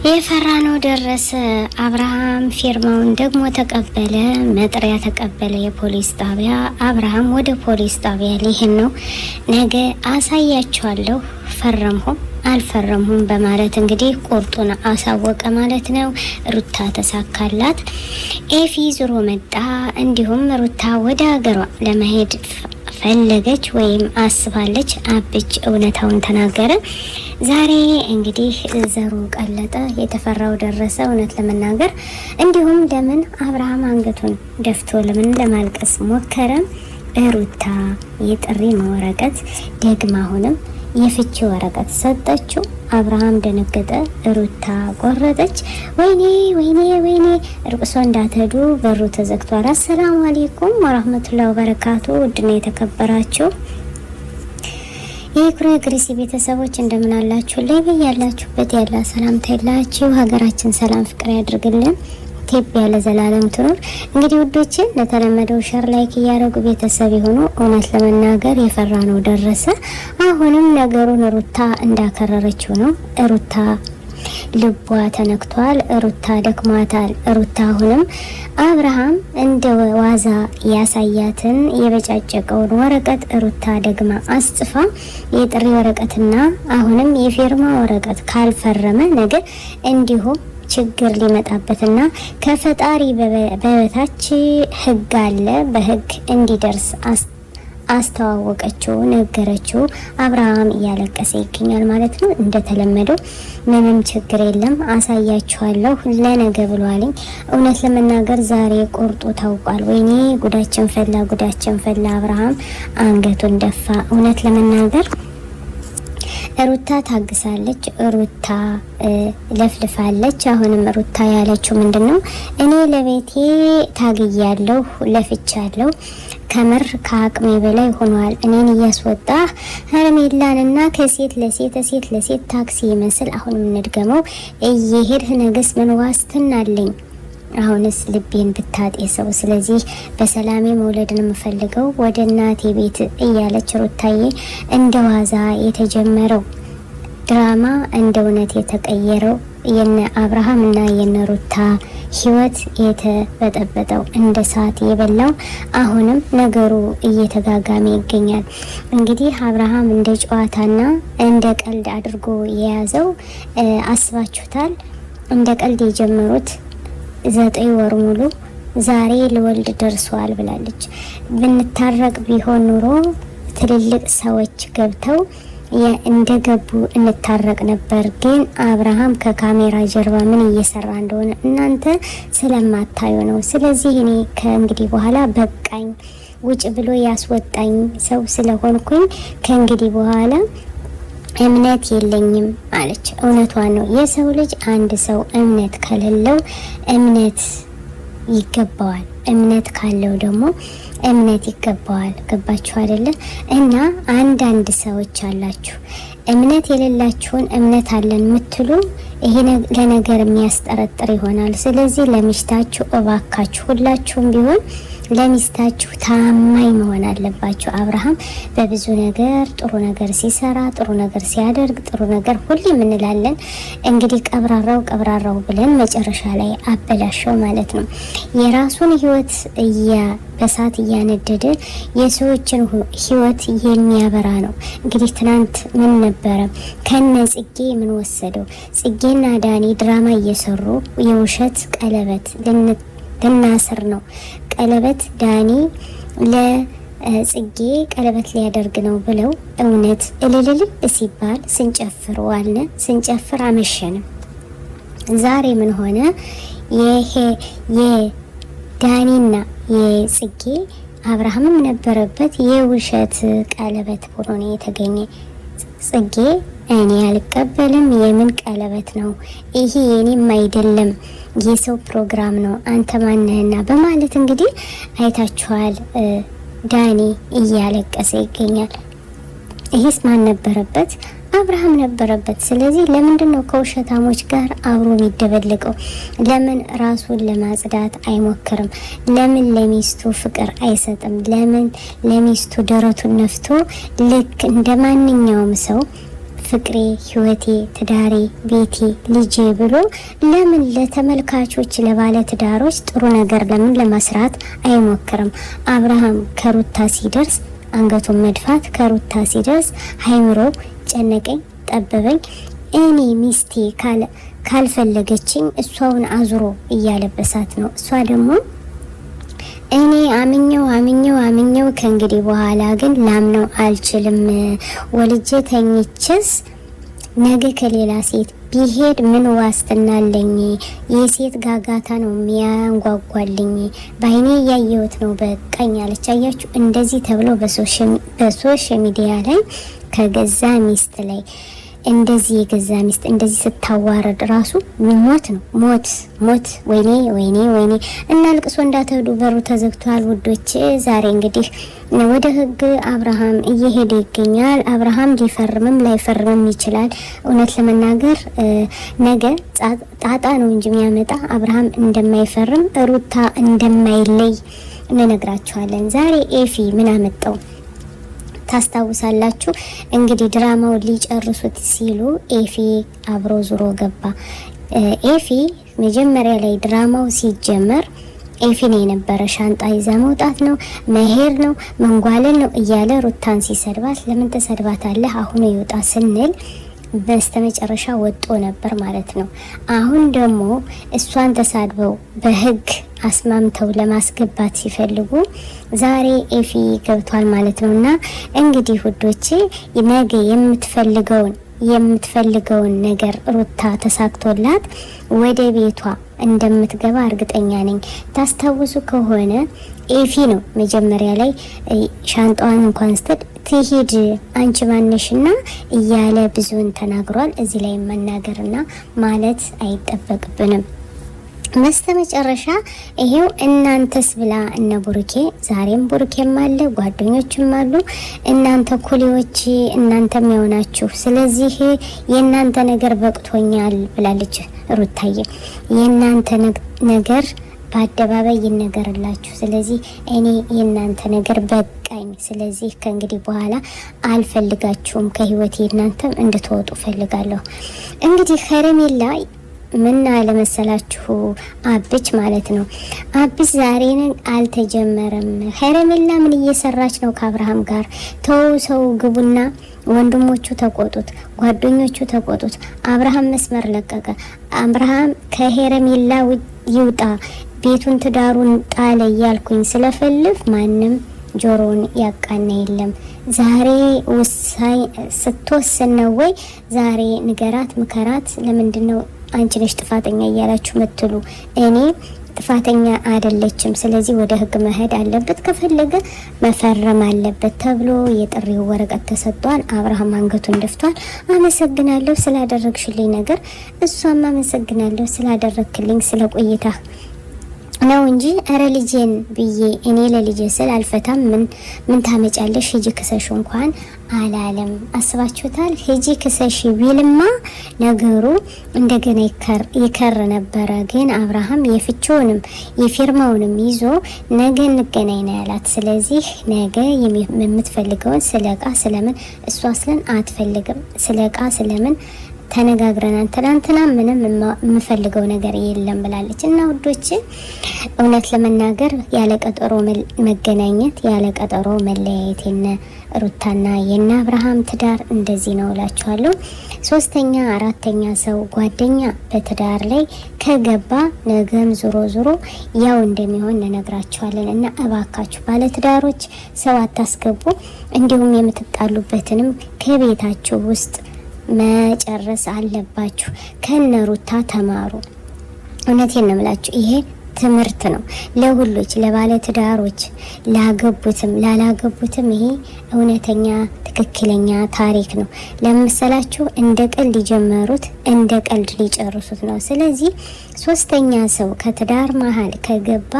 የፈራነው ደረሰ። አብርሃም ፊርማውን ደግሞ ተቀበለ፣ መጥሪያ ተቀበለ። የፖሊስ ጣቢያ አብርሃም ወደ ፖሊስ ጣቢያ ሊሄድ ነው። ነገ አሳያቸዋለሁ ፈረምሁም አልፈረምሁም በማለት እንግዲህ ቁርጡን አሳወቀ ማለት ነው። ሩታ ተሳካላት። ኤፊ ዙሮ መጣ። እንዲሁም ሩታ ወደ ሀገሯ ለመሄድ ፈለገች ወይም አስባለች። አብች እውነታውን ተናገረ። ዛሬ እንግዲህ ዘሩ ቀለጠ፣ የተፈራው ደረሰ። እውነት ለመናገር እንዲሁም ለምን አብርሃም አንገቱን ደፍቶ ለምን ለማልቀስ ሞከረ? ሩታ የጥሪ ወረቀት ደግማ አሁንም የፍቺ ወረቀት ሰጠችው። አብርሃም ደነገጠ፣ ሩታ ቆረጠች። ወይኔ ወይኔ ወይኔ! እርቅሶ እንዳትሄዱ በሩ ተዘግቷል። አሰላሙ አለይኩም ወራህመቱላሂ ወበረካቱ። ውድና የተከበራችሁ የኩሬ ግሪሲ ቤተሰቦች እንደምን አላችሁ? ላይ ያላችሁበት ያለ ሰላምታ ይላችሁ። ሀገራችን ሰላም ፍቅር ያድርግልን። ኢትዮጵያ ለዘላለም ትኖር። እንግዲህ ውዶቼ ለተለመደው ሸር ላይክ እያደረጉ ቤተሰብ የሆኑ እውነት ለመናገር የፈራነው ደረሰ። አሁንም ነገሩን ሩታ እንዳከረረችው ነው። ሩታ ልቧ ተነክቷል። ሩታ ደክሟታል። ሩታ አሁንም አብርሃም እንደ ዋዛ ያሳያትን የበጫጨቀውን ወረቀት ሩታ ደግማ አስጽፋ የጥሪ ወረቀትና አሁንም የፊርማ ወረቀት ካልፈረመ ነገ እንዲሁም ችግር ሊመጣበትና ከፈጣሪ በበታች ሕግ አለ በሕግ እንዲደርስ አስተዋወቀችው፣ ነገረችው። አብርሃም እያለቀሰ ይገኛል ማለት ነው። እንደተለመደው ምንም ችግር የለም አሳያችኋለሁ ለነገ ብሏልኝ። እውነት ለመናገር ዛሬ ቁርጡ ታውቋል። ወይኔ ጉዳችን ፈላ፣ ጉዳችን ፈላ። አብርሃም አንገቱን ደፋ። እውነት ለመናገር ሩታ ታግሳለች፣ ሩታ ለፍልፋለች። አሁንም ሩታ ያለችው ምንድነው? እኔ ለቤቴ ታግያለሁ፣ ለፍቻለሁ። ከምር ከአቅሜ በላይ ሆኗል። እኔን እያስወጣ ሄርሜላንና ከሴት ለሴት ሴት ለሴት ታክሲ ይመስል አሁንም እንድገመው እየሄድህ ነገስ ምን ዋስትና አለኝ? አሁንስ ልቤን ብታጤሰው። ስለዚህ በሰላሜ መውለድን የምፈልገው ወደ እናቴ ቤት እያለች ሩታዬ እንደ ዋዛ የተጀመረው ድራማ እንደ እውነት የተቀየረው የነ አብርሃም እና የነ ሩታ ህይወት የተበጠበጠው እንደ ሰዓት የበላው አሁንም ነገሩ እየተጋጋመ ይገኛል። እንግዲህ አብርሃም እንደ ጨዋታና እንደ ቀልድ አድርጎ የያዘው አስባችሁታል። እንደ ቀልድ የጀመሩት 9 ወር ሙሉ ዛሬ ልወልድ ደርሷል ብላለች። ብንታረቅ ቢሆን ኑሮ ትልልቅ ሰዎች ገብተው እንደገቡ እንታረቅ ነበር። ግን አብርሃም ከካሜራ ጀርባ ምን እየሰራ እንደሆነ እናንተ ስለማታዩ ነው። ስለዚህ እኔ ከእንግዲህ በኋላ በቃኝ፣ ውጭ ብሎ ያስወጣኝ ሰው ስለሆንኩኝ ከእንግዲህ በኋላ እምነት የለኝም አለች። እውነቷን ነው። የሰው ልጅ አንድ ሰው እምነት ከሌለው እምነት ይገባዋል፣ እምነት ካለው ደግሞ እምነት ይገባዋል። ገባችሁ አይደለ? እና አንዳንድ ሰዎች አላችሁ እምነት የሌላችሁን እምነት አለን የምትሉ ይሄ ለነገር የሚያስጠረጥር ይሆናል። ስለዚህ ለሚስታችሁ እባካችሁ ሁላችሁም ቢሆን ለሚስታችሁ ታማኝ መሆን አለባችሁ። አብርሃም በብዙ ነገር ጥሩ ነገር ሲሰራ፣ ጥሩ ነገር ሲያደርግ፣ ጥሩ ነገር ሁሌም እንላለን። እንግዲህ ቀብራራው ብለን መጨረሻ ላይ አበላሸው ማለት ነው። የራሱን ህይወት በሳት እያነደደ የሰዎችን ህይወት የሚያበራ ነው። እንግዲህ ትናንት ምን ነበረ? ከነ ጽጌ ምን ወሰደው? ጽጌና ዳኒ ድራማ እየሰሩ የውሸት ቀለበት ልናስር ነው። ቀለበት ዳኒ ለጽጌ ቀለበት ሊያደርግ ነው ብለው እውነት እልልል ሲባል ስንጨፍር ዋልነ፣ ስንጨፍር አመሸነ። ዛሬ ምን ሆነ? ይሄ የዳኒና የጽጌ አብርሃምም ነበረበት የውሸት ቀለበት ሆኖ ነው የተገኘ። ጽጌ እኔ አልቀበልም፣ የምን ቀለበት ነው ይሄ? የኔም አይደለም የሰው ፕሮግራም ነው፣ አንተ ማነህና? በማለት እንግዲህ አይታችኋል። ዳኒ እያለቀሰ ይገኛል። ይሄስ ማን ነበረበት? አብርሃም ነበረበት። ስለዚህ ለምንድን ነው ከውሸታሞች ጋር አብሮ የሚደበልቀው? ለምን ራሱን ለማጽዳት አይሞክርም? ለምን ለሚስቱ ፍቅር አይሰጥም? ለምን ለሚስቱ ደረቱን ነፍቶ ልክ እንደ ማንኛውም ሰው ፍቅሬ፣ ህይወቴ፣ ትዳሬ፣ ቤቴ፣ ልጄ ብሎ ለምን ለተመልካቾች ለባለ ትዳሮች ጥሩ ነገር ለምን ለመስራት አይሞክርም? አብርሃም ከሩታ ሲደርስ አንገቱን መድፋት፣ ከሩታ ሲደርስ ሃይምሮ ጨነቀኝ ጠበበኝ፣ እኔ ሚስቴ ካልፈለገችኝ እሷውን አዙሮ እያለበሳት ነው። እሷ ደግሞ እኔ አምኘው ከእንግዲህ በኋላ ግን ላምነው አልችልም። ወልጄ ተኝችስ ነገ ከሌላ ሴት ቢሄድ ምን ዋስትና አለኝ? የሴት ጋጋታ ነው የሚያንጓጓልኝ። በአይኔ እያየሁት ነው በቃኝ አለች። አያችሁ፣ እንደዚህ ተብሎ በሶሻል ሚዲያ ላይ ከገዛ ሚስት ላይ እንደዚህ የገዛ ሚስት እንደዚህ ስታዋረድ ራሱ ሞት ነው። ሞት ወይኔ እና ልቅሶ እንዳትሄዱ፣ በሩ ተዘግቷል ውዶች። ዛሬ እንግዲህ ወደ ህግ አብርሃም እየሄደ ይገኛል። አብርሃም ሊፈርምም ላይፈርምም ይችላል። እውነት ለመናገር ነገ ጣጣ ነው እንጂ የሚያመጣ አብርሃም እንደማይፈርም ሩታ እንደማይለይ እንነግራችኋለን። ዛሬ ኤፊ ምን አመጣው ታስታውሳላችሁ? እንግዲህ ድራማውን ሊጨርሱት ሲሉ ኤፊ አብሮ ዙሮ ገባ። ኤፊ መጀመሪያ ላይ ድራማው ሲጀመር ኤፊ ነው የነበረ ሻንጣ ይዛ መውጣት ነው መሄድ ነው መንጓለል ነው እያለ ሩታን ሲሰድባት፣ ለምን ተሰድባታለህ አሁን ይወጣ ስንል በስተመጨረሻ ወጦ ነበር ማለት ነው። አሁን ደግሞ እሷን ተሳድበው በህግ አስማምተው ለማስገባት ሲፈልጉ ዛሬ ኤፊ ገብቷል ማለት ነውና እንግዲህ ውዶቼ ነገ የምትፈልገውን ነገር ሩታ ተሳክቶላት ወደ ቤቷ እንደምትገባ እርግጠኛ ነኝ። ታስታውሱ ከሆነ ኤፊ ነው መጀመሪያ ላይ ሻንጣዋን እንኳን ስትል ትሄድ አንቺ ማነሽና እያለ ብዙን ተናግሯል። እዚህ ላይ መናገርና ማለት አይጠበቅብንም። መስተመጨረሻ ይሄው እናንተስ ብላ እነ ቡርኬ፣ ዛሬም ቡርኬም አለ ጓደኞችም አሉ። እናንተ ኩሊዎች እናንተም ያውናችሁ፣ ስለዚህ የእናንተ ነገር በቅቶኛል ብላለች ሩታዬ። የእናንተ ነገር በአደባባይ ይነገርላችሁ። ስለዚህ እኔ የእናንተ ነገር በቃኝ። ስለዚህ ከእንግዲህ በኋላ አልፈልጋችሁም ከህይወቴ፣ እናንተም እንድትወጡ ፈልጋለሁ። እንግዲህ ሄርሜላ ምን አለመሰላችሁ አብች ማለት ነው። አብች ዛሬ አልተጀመረም። ሄርሜላ ምን እየሰራች ነው ከአብርሃም ጋር? ተው ሰው ግቡና ወንድሞቹ ተቆጡት፣ ጓደኞቹ ተቆጡት። አብርሃም መስመር ለቀቀ። አብርሃም ከሄርሜላ ይውጣ፣ ቤቱን ትዳሩን ጣለ እያልኩኝ ስለፈልፍ ማንም ጆሮን ያቃና የለም። ዛሬ ውሳኔ ስትወስን ነው ወይ? ዛሬ ንገራት፣ ምከራት። ለምንድነው አንቺ ነሽ ጥፋተኛ እያላችሁ መትሉ? እኔ ጥፋተኛ አይደለችም። ስለዚህ ወደ ህግ መሄድ አለበት፣ ከፈለገ መፈረም አለበት ተብሎ የጥሪው ወረቀት ተሰጥቷል። አብርሃም አንገቱን ደፍቷል። አመሰግናለሁ ስላደረግሽልኝ ነገር፣ እሷም አመሰግናለሁ ስላደረግክልኝ ስለቆይታ ነው እንጂ አረ ልጄን ብዬ እኔ ለልጄ ስል አልፈታም። ምን ታመጫለሽ? ሂጂ ክሰሽ እንኳን አላለም። አስባችሁታል? ሂጂ ክሰሽ ቢልማ ነገሩ እንደገና ይከር ነበረ። ግን አብርሃም የፍቺውንም የፊርማውንም ይዞ ነገ እንገናኝ ነው ያላት። ስለዚህ ነገ የምትፈልገውን ስለቃ ስለምን እሷ ስለን አትፈልግም፣ ስለቃ ስለምን ተነጋግረናል። ትናንትና ምንም የምፈልገው ነገር የለም ብላለች። እና ውዶች እውነት ለመናገር ያለ ቀጠሮ መገናኘት ያለ ቀጠሮ መለያየት የነ ሩታና የነ አብርሃም ትዳር እንደዚህ ነው እላችኋለሁ። ሶስተኛ አራተኛ ሰው ጓደኛ በትዳር ላይ ከገባ ነገም ዞሮ ያው እንደሚሆን እንነግራችኋለን። እና እባካችሁ ባለትዳሮች ሰው አታስገቡ። እንዲሁም የምትጣሉበትንም ከቤታችሁ ውስጥ መጨረስ አለባችሁ። ከነሩታ ተማሩ። እውነቴን ነው የምላችሁ፣ ይሄ ትምህርት ነው ለሁሎች፣ ለባለ ትዳሮች፣ ላገቡትም ላላገቡትም። ይሄ እውነተኛ ትክክለኛ ታሪክ ነው። ለምሳላችሁ እንደ ቀልድ ሊጀመሩት እንደ ቀልድ ሊጨርሱት ነው። ስለዚህ ሶስተኛ ሰው ከትዳር መሀል ከገባ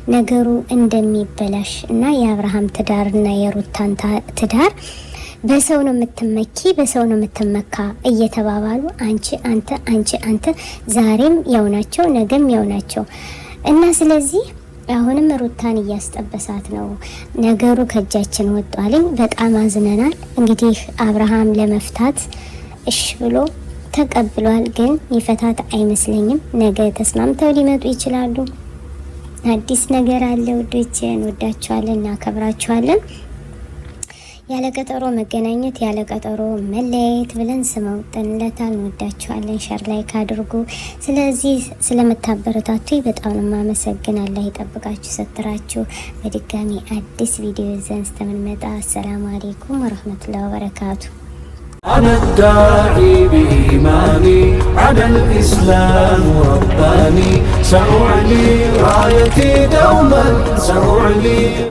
ነገሩ እንደሚበላሽ እና የአብርሃም ትዳርና የሩታን ትዳር በሰው ነው የምትመኪ፣ በሰው ነው የምትመካ እየተባባሉ አንቺ አንተ ዛሬም ያው ናቸው ነገም ያው ናቸው እና ስለዚህ አሁንም ሩታን እያስጠበሳት ነው። ነገሩ ከእጃችን ወጧልኝ። በጣም አዝነናል። እንግዲህ አብርሃም ለመፍታት እሺ ብሎ ተቀብሏል። ግን ይፈታት አይመስለኝም። ነገ ተስማምተው ሊመጡ ይችላሉ። አዲስ ነገር አለ። ውዶቼ እንወዳችኋለን፣ እናከብራችኋለን። ያለ ቀጠሮ መገናኘት፣ ያለ ቀጠሮ መለያየት ብለን ስም አውጥተንለታል። እንወዳችኋለን። ሸር ላይክ አድርጉ። ስለዚህ ስለምታበረታቱ በጣም አመሰግናለሁ። ይጠብቃችሁ፣ ሰጥራችሁ። በድጋሚ አዲስ ቪዲዮ ይዘን እስከምንመጣ አሰላሙ አለይኩም ወራህመቱላሂ ወበረካቱ። أنا الداعي بإيماني على الإسلام رباني سأعلي رايتي دوما سأعلي